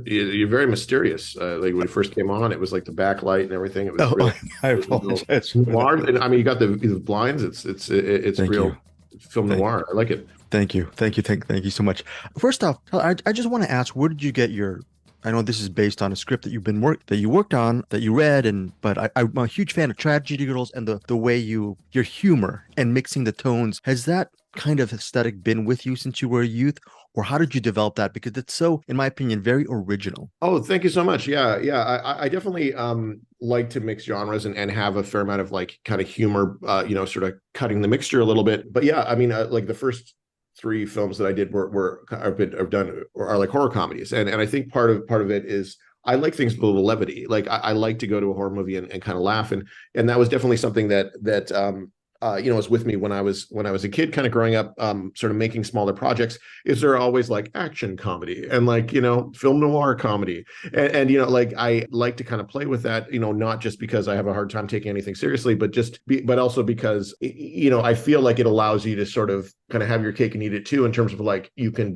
You're very mysterious. Like when it first came on, it was like the backlight and everything. It was Oh, real, I real apologize for that. noir. And I mean, you got the blinds. It's Thank you. real film Thank noir. I like it. Thank you. Thank you. Thank you so much. First off, I just want to ask, where did you get your, I know this is based on a script that you worked on, that you read, but I'm a huge fan of tragedy girls and the way your humor and mixing the tones. Has that kind of aesthetic been with you since you were a youth? Or how did you develop that? Because it's so, in my opinion, very original. Oh, thank you so much. Yeah, yeah. I definitely like to mix genres and have a fair amount of like kind of humor, sort of cutting the mixture a little bit. But yeah, I mean, like the first three films that I did I've done are like horror comedies, and I think part of it is I like things with a little levity. Like I like to go to a horror movie and kind of laugh, and that was definitely something that was with me when I was a kid, kind of growing up, sort of making smaller projects. Is there always like action comedy and like film noir comedy, and like I like to kind of play with that, not just because I have a hard time taking anything seriously, but also because I feel like it allows you to sort of kind of have your cake and eat it too, in terms of like you can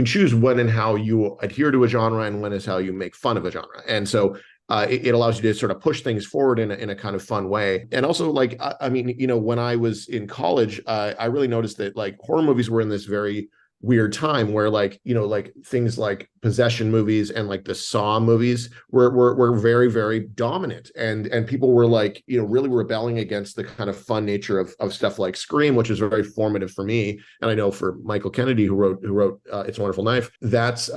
choose when and how you adhere to a genre and when is how you make fun of a genre. And so it allows you to sort of push things forward in a kind of fun way. And also, like, I mean, when I was in college, I really noticed that like horror movies were in this very weird time where like, like things like possession movies and like the Saw movies were very, very dominant. And people were like, really rebelling against the kind of fun nature of stuff like Scream, which is very formative for me. And I know for Michael Kennedy, who wrote It's a Wonderful Knife, that's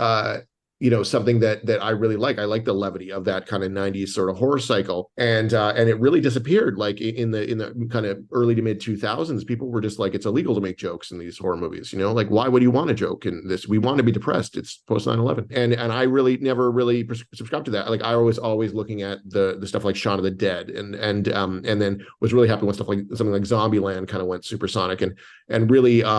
something that I really like. I like the levity of that kind of 90s sort of horror cycle. And it really disappeared like in the kind of early to mid 2000s. People were just like, it's illegal to make jokes in these horror movies, like why would you want a joke in this? We want to be depressed. It's post 9/11. And I really never really subscribed to that. Like I was always looking at the stuff like Shaun of the Dead, and then was really happy when stuff like something like Zombieland kind of went supersonic, and really a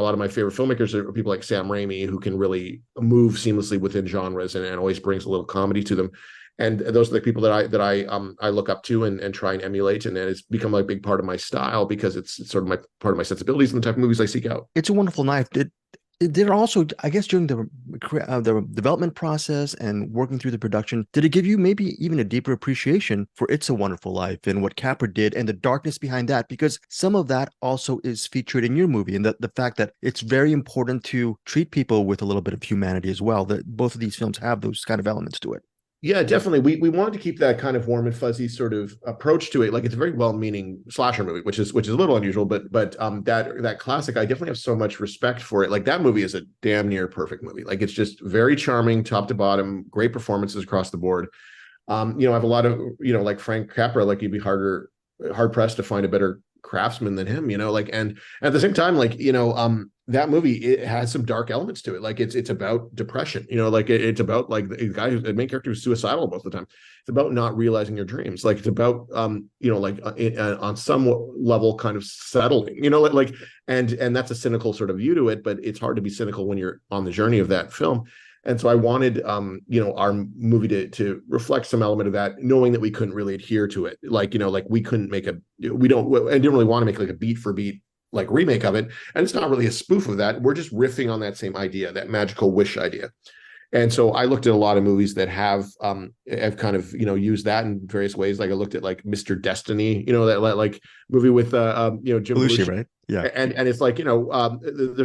lot of my favorite filmmakers are people like Sam Raimi, who can really move seamlessly within genres and always brings a little comedy to them. And those are the people that I look up to and try and emulate, and it's become a big part of my style because it's sort of my part of my sensibilities and the type of movies I seek out. It's a Wonderful Knife. Did it also, I guess, during the development process and working through the production, did it give you maybe even a deeper appreciation for It's a Wonderful Life and what Capra did and the darkness behind that? Because some of that also is featured in your movie, and the fact that it's very important to treat people with a little bit of humanity as well. That both of these films have those kind of elements to it. Yeah, definitely. We wanted to keep that kind of warm and fuzzy sort of approach to it. Like it's a very well-meaning slasher movie, which is a little unusual, but that classic, I definitely have so much respect for it. Like that movie is a damn near perfect movie. Like it's just very charming, top to bottom, great performances across the board. I have a lot of, like Frank Capra, like you'd be hard pressed to find a better craftsman than him, like, and at the same time, like, that movie, it has some dark elements to it. Like it's about depression, like it's about like the main character is suicidal most of the time. It's about not realizing your dreams. Like it's about, like on some level kind of settling, and that's a cynical sort of view to it, but it's hard to be cynical when you're on the journey of that film. And so I wanted, our movie to reflect some element of that, knowing that we couldn't really adhere to it. Like, like we couldn't we didn't really want to make like a beat for beat like remake of it. And it's not really a spoof of that. We're just riffing on that same idea, that magical wish idea. And so I looked at a lot of movies that have kind of used that in various ways. Like I looked at like Mr. Destiny, that like movie with Jim Belushi, Belushi, right? Yeah. and it's like there's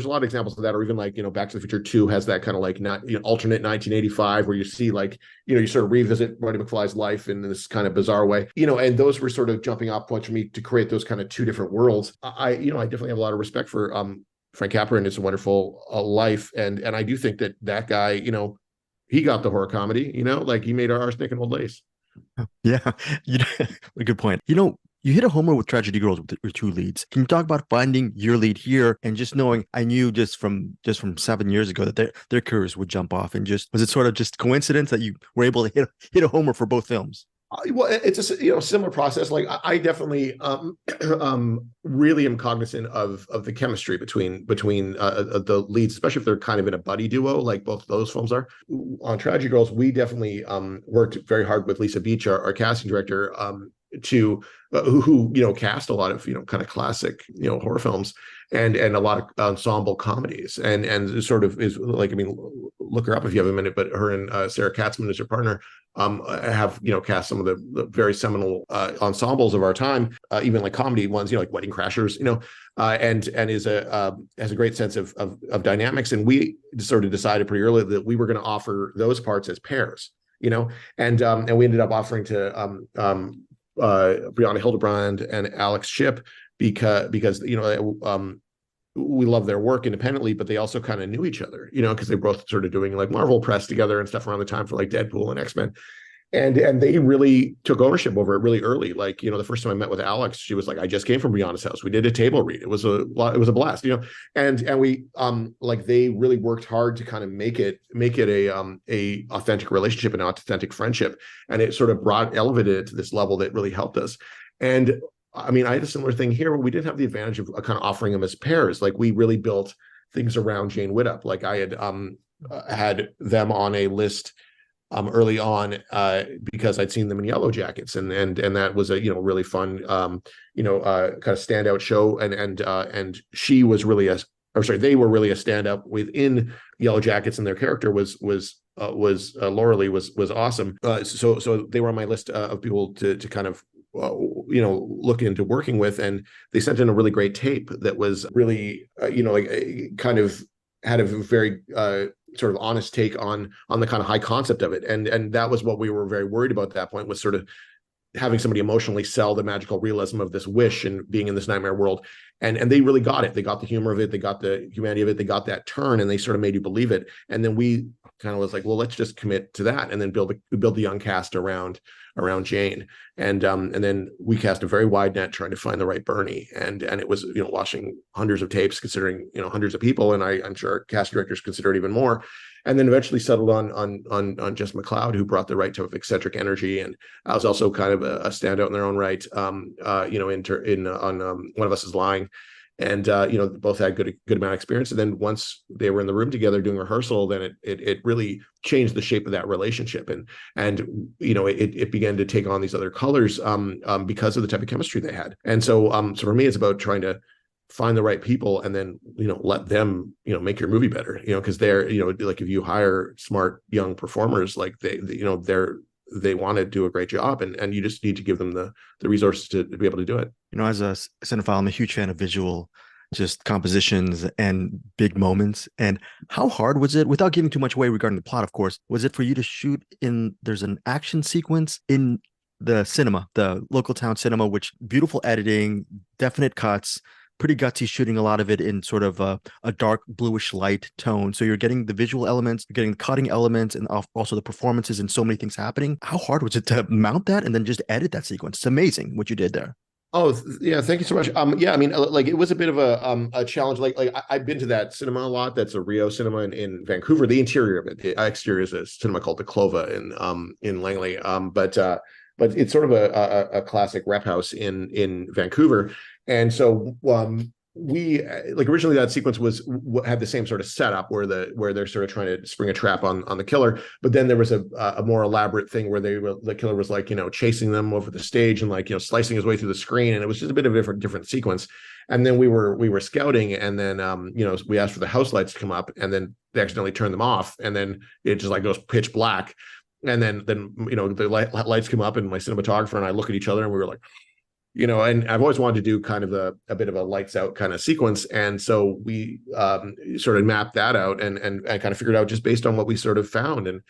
a lot of examples of that, or even like Back to the Future 2 has that kind of like not alternate 1985 where you see like you sort of revisit Marty McFly's life in this kind of bizarre way, and those were sort of jumping off points for me to create those kind of two different worlds. I definitely have a lot of respect for Frank Capra and It's a Wonderful Life, and I do think that guy, he got the horror comedy, like he made our Arsenic and Old Lace. Yeah. You know, a good point. You hit a homer with Tragedy Girls with your two leads. Can you talk about finding your lead here and just knowing I knew just from 7 years ago that their careers would jump off, and just was it sort of just coincidence that you were able to hit a homer for both films? Well, it's a similar process. Like I definitely really am cognizant of the chemistry between the leads, especially if they're kind of in a buddy duo, like both of those films are. On Tragedy Girls, we definitely worked very hard with Lisa Beach, our casting director, to who cast a lot of kind of classic horror films and a lot of ensemble comedies, and sort of is like, I mean, look her up if you have a minute, but her and Sarah Katzman is her partner, have cast some of the very seminal ensembles of our time, even like comedy ones, like Wedding Crashers, and is has a great sense of dynamics. And we sort of decided pretty early that we were going to offer those parts as pairs, and we ended up offering to Brianna Hildebrand and Alex Shipp because we love their work independently, but they also kind of knew each other, because they both sort of doing like Marvel press together and stuff around the time for like Deadpool and X-Men. And they really took ownership over it really early. Like, the first time I met with Alex, she was like, I just came from Brianna's house. We did a table read. It was a blast, and we like they really worked hard to kind of make it a authentic relationship and authentic friendship. And it sort of elevated it to this level that really helped us. And I mean, I had a similar thing here where we didn't have the advantage of kind of offering them as pairs. Like we really built things around Jane Widdop. Like I had them on a list early on because I'd seen them in Yellow Jackets, and that was a really fun kind of standout show, and she was really they were really a standout within Yellow Jackets, and their character was Laura Lee was awesome. So they were on my list of people to kind of look into working with, and they sent in a really great tape that was really kind of had a very sort of honest take on the kind of high concept of it, and that was what we were very worried about at that point, was sort of having somebody emotionally sell the magical realism of this wish and being in this nightmare world, and they really got it. They got the humor of it, they got the humanity of it, they got that turn, and they sort of made you believe it. And then we kind of was like, well, let's just commit to that, and then build the young cast around Jane, and then we cast a very wide net trying to find the right Bernie, and it was watching hundreds of tapes, considering hundreds of people, and I'm sure cast directors consider it even more, and then eventually settled on Jess McLeod, who brought the right type of eccentric energy, and I was also kind of a standout in their own right, on One of Us Is Lying. And both had good amount of experience. And then once they were in the room together doing rehearsal, then it really changed the shape of that relationship, and it began to take on these other colors because of the type of chemistry they had. And so for me, it's about trying to find the right people, and then let them make your movie better, because they're like, if you hire smart young performers, like they want to do a great job, and you just need to give them the resources to be able to do it. As a cinephile, I'm a huge fan of visual, just compositions and big moments. And how hard was it, without giving too much away regarding the plot, of course, was it for you to shoot there's an action sequence in the cinema, the local town cinema, which beautiful editing, definite cuts, pretty gutsy shooting, a lot of it in sort of a dark bluish light tone. So you're getting the visual elements, you're getting the cutting elements, and also the performances, and so many things happening. How hard was it to mount that and then just edit that sequence? It's amazing what you did there. Oh yeah, thank you so much. Yeah, I mean, like it was a bit of a challenge. Like I've been to that cinema a lot. That's a Rio cinema in Vancouver. The interior of it, the exterior is a cinema called the Clova in Langley. But it's sort of a classic rep house in Vancouver. And so we like originally that sequence had the same sort of setup where they're sort of trying to spring a trap on the killer, but then there was a more elaborate thing where the killer was like chasing them over the stage and like slicing his way through the screen, and it was just a bit of a different sequence. And then we were scouting, and then we asked for the house lights to come up, and then they accidentally turned them off, and then it just like goes pitch black, and then the lights come up, and my cinematographer and I look at each other, and we were like, and I've always wanted to do kind of a bit of a lights out kind of sequence. And so we sort of mapped that out and kind of figured out just based on what we sort of found. And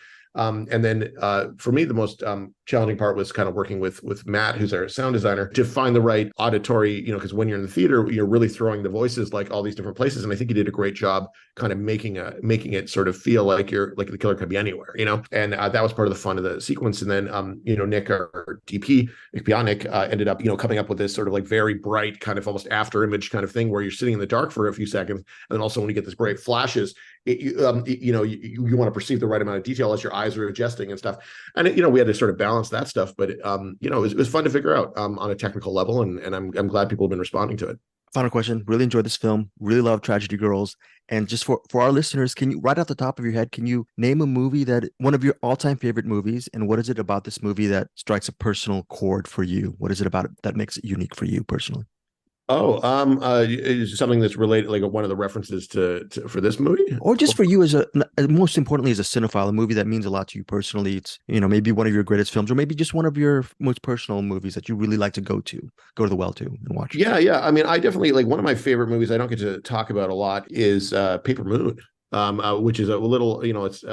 then for me, the most challenging part was kind of working with Matt, who's our sound designer, to find the right auditory, because when you're in the theater, you're really throwing the voices like all these different places. And I think he did a great job kind of making it sort of feel like the killer could be anywhere, and that was part of the fun of the sequence. And then, Nick, our DP, Nick Pionic, ended up, coming up with this sort of like very bright kind of almost after image kind of thing where you're sitting in the dark for a few seconds. And then also when you get this bright flashes, you want to perceive the right amount of detail as your eyes are adjusting and stuff. And we had to sort of balance that stuff, but it was fun to figure out on a technical level, and I'm glad people have been responding to it. Final question. Really enjoyed this film. Really love Tragedy Girls. And just for our listeners, can you, right off the top of your head, can you name a movie one of your all-time favorite movies, and what is it about this movie that strikes a personal chord for you? What is it about it that makes it unique for you personally? Is something that's related, like one of the references to for this movie? Or just for you as most importantly as a cinephile, a movie that means a lot to you personally. It's, maybe one of your greatest films, or maybe just one of your most personal movies that you really like to go to the well to and watch. Yeah, yeah. I mean, I definitely like one of my favorite movies I don't get to talk about a lot is Paper Moon, which is a little, it's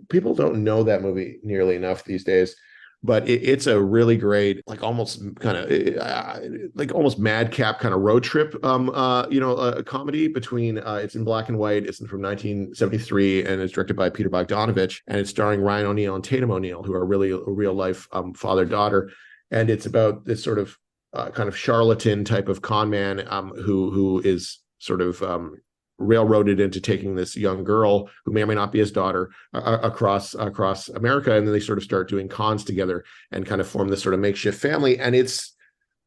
people don't know that movie nearly enough these days, but it's a really great, like almost kind of like almost madcap kind of road trip, a comedy between it's in black and white. It's from 1973 and it's directed by Peter Bogdanovich, and it's starring Ryan O'Neal and Tatum O'Neal, who are really a real life father daughter, and it's about this sort of kind of charlatan type of con man who is sort of railroaded into taking this young girl who may or may not be his daughter across America, and then they sort of start doing cons together and kind of form this sort of makeshift family. And it's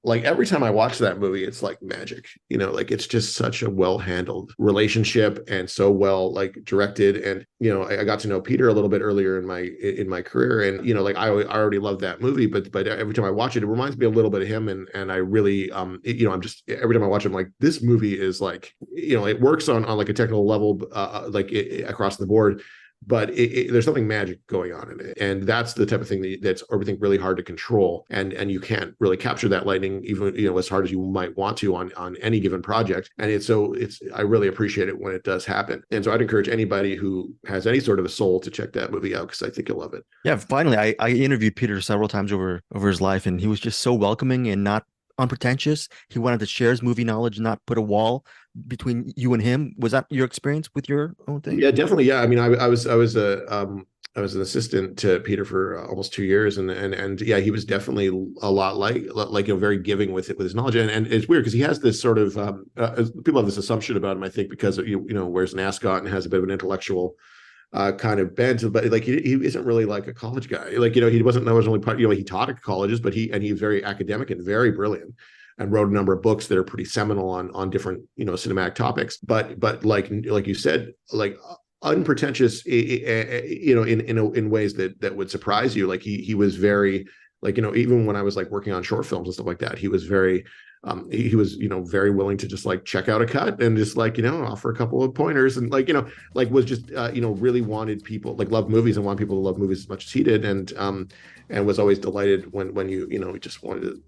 like every time I watch that movie, it's like magic, like it's just such a well handled relationship and so well like directed. And I got to know Peter a little bit earlier in my career, and like I already loved that movie, but every time I watch it, it reminds me a little bit of him, and I really I'm just every time I watch it, I'm like, this movie is like, it works on like a technical level across the board, but there's something magic going on in it, and that's the type of thing that's everything really hard to control, and you can't really capture that lightning even as hard as you might want to on any given project. And it's I really appreciate it when it does happen, and so I'd encourage anybody who has any sort of a soul to check that movie out, because I think you'll love it. Yeah, finally, I interviewed Peter several times over his life, and he was just so welcoming and not unpretentious. He wanted to share his movie knowledge, not put a wall between you and him. Was that your experience with your own thing? Yeah, definitely. Yeah, I mean, I was an assistant to Peter for almost 2 years, and yeah, he was definitely a lot like very giving with his knowledge, and it's weird because he has this sort of people have this assumption about him, I think, because wears an ascot and has a bit of an intellectual kind of bent, but like he isn't really like a college guy. Like he wasn't originally part. He taught at colleges, but he's very academic and very brilliant, and wrote a number of books that are pretty seminal on different cinematic topics. But like you said, like unpretentious, in ways that would surprise you. Like he was very like even when I was like working on short films and stuff like that, he was very he was very willing to just like check out a cut and just like offer a couple of pointers, and like was just really wanted people, like loved movies and wanted people to love movies as much as he did, and was always delighted when you just wanted to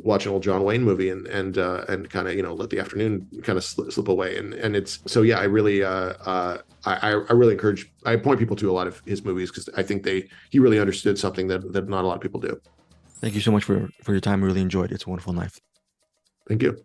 watch an old John Wayne movie and kind of let the afternoon kind of slip away, and it's so yeah, I really I really encourage, I point people to a lot of his movies because I think he really understood something that not a lot of people do. Thank you so much for your time. I really enjoyed it. It's a Wonderful Knife. Thank you.